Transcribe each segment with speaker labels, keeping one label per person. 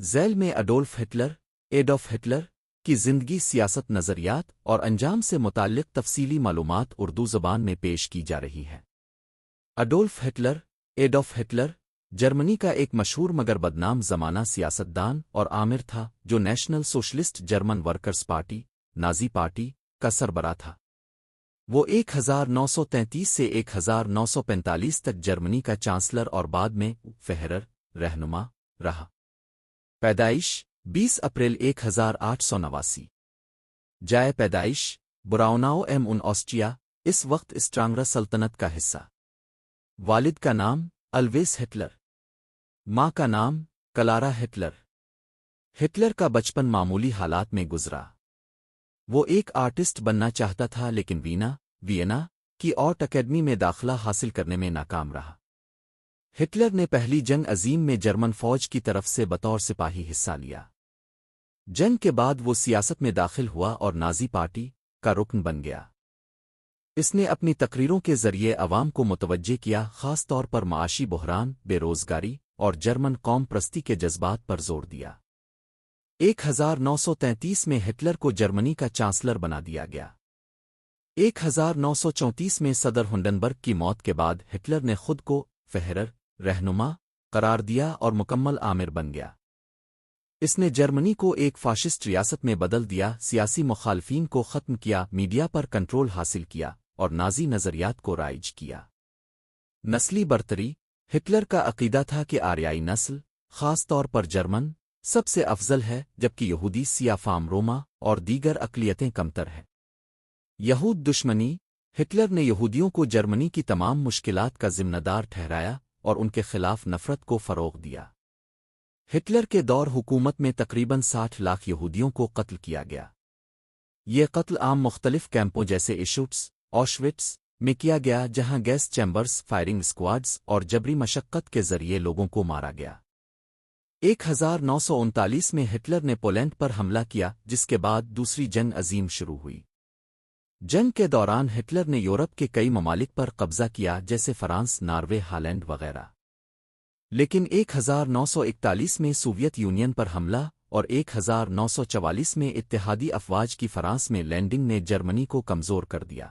Speaker 1: ذیل میں اڈولف Hitler Adolf Hitler کی زندگی، سیاست، نظریات اور انجام سے متعلق تفصیلی معلومات اردو زبان میں پیش کی جا رہی ہے۔ اڈولف ہٹلر ایڈولف ہٹلر جرمنی کا ایک مشہور مگر بدنام زمانہ سیاستدان اور آمر تھا جو national socialist German workers party Nazi party کا سربراہ تھا۔ وہ 1933 سے 1945 تک جرمنی کا چانسلر اور بعد میں فہرر رہنما رہا۔ پیدائش 20 اپریل 1889۔ جائے پیدائش براؤناؤ آسٹریا، اس وقت اسٹرانگر سلطنت کا حصہ۔ والد کا نام الویس ہٹلر، ماں کا نام کلارا ہٹلر۔ ہٹلر کا بچپن معمولی حالات میں گزرا۔ وہ ایک آرٹسٹ بننا چاہتا تھا لیکن وینا کی آرٹ اکیڈمی میں داخلہ حاصل کرنے میں ناکام رہا۔ ہٹلر نے پہلی جنگ عظیم میں جرمن فوج کی طرف سے بطور سپاہی حصہ لیا۔ جنگ کے بعد وہ سیاست میں داخل ہوا اور نازی پارٹی کا رکن بن گیا۔ اس نے اپنی تقریروں کے ذریعے عوام کو متوجہ کیا، خاص طور پر معاشی بحران، بے روزگاری اور جرمن قوم پرستی کے جذبات پر زور دیا۔ 1933 میں ہٹلر کو جرمنی کا چانسلر بنا دیا گیا۔ 1934 میں صدر ہنڈنبرگ کی موت کے بعد ہٹلر نے خود کو فہرر رہنما قرار دیا اور مکمل آمر بن گیا۔ اس نے جرمنی کو ایک فاشسٹ ریاست میں بدل دیا، سیاسی مخالفین کو ختم کیا، میڈیا پر کنٹرول حاصل کیا اور نازی نظریات کو رائج کیا۔ نسلی برتری ہٹلر کا عقیدہ تھا کہ آریائی نسل، خاص طور پر جرمن، سب سے افضل ہے جبکہ یہودی، سیاہ فام، روما اور دیگر اقلیتیں کمتر ہیں۔ یہود دشمنی ہٹلر نے یہودیوں کو جرمنی کی تمام مشکلات کا ذمہ دار ٹھہرایا اور ان کے خلاف نفرت کو فروغ دیا۔ ہٹلر کے دور حکومت میں تقریباً 60 لاکھ یہودیوں کو قتل کیا گیا۔ یہ قتل عام مختلف کیمپوں جیسے ایشوٹس، آشوٹس میں کیا گیا جہاں گیس چیمبرز، فائرنگ اسکواڈز اور جبری مشقت کے ذریعے لوگوں کو مارا گیا۔ 1939 میں ہٹلر نے پولینڈ پر حملہ کیا، جس کے بعد دوسری جنگ عظیم شروع ہوئی۔ جنگ کے دوران ہٹلر نے یورپ کے کئی ممالک پر قبضہ کیا جیسے فرانس، ناروے، ہالینڈ وغیرہ۔ لیکن 1941 میں سوویت یونین پر حملہ اور 1944 میں اتحادی افواج کی فرانس میں لینڈنگ نے جرمنی کو کمزور کر دیا۔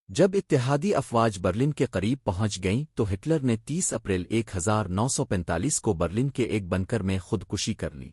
Speaker 1: جب اتحادی افواج برلن کے قریب پہنچ گئیں تو ہٹلر نے 30 اپریل 1945 کو برلن کے ایک بنکر میں خودکشی کر لی۔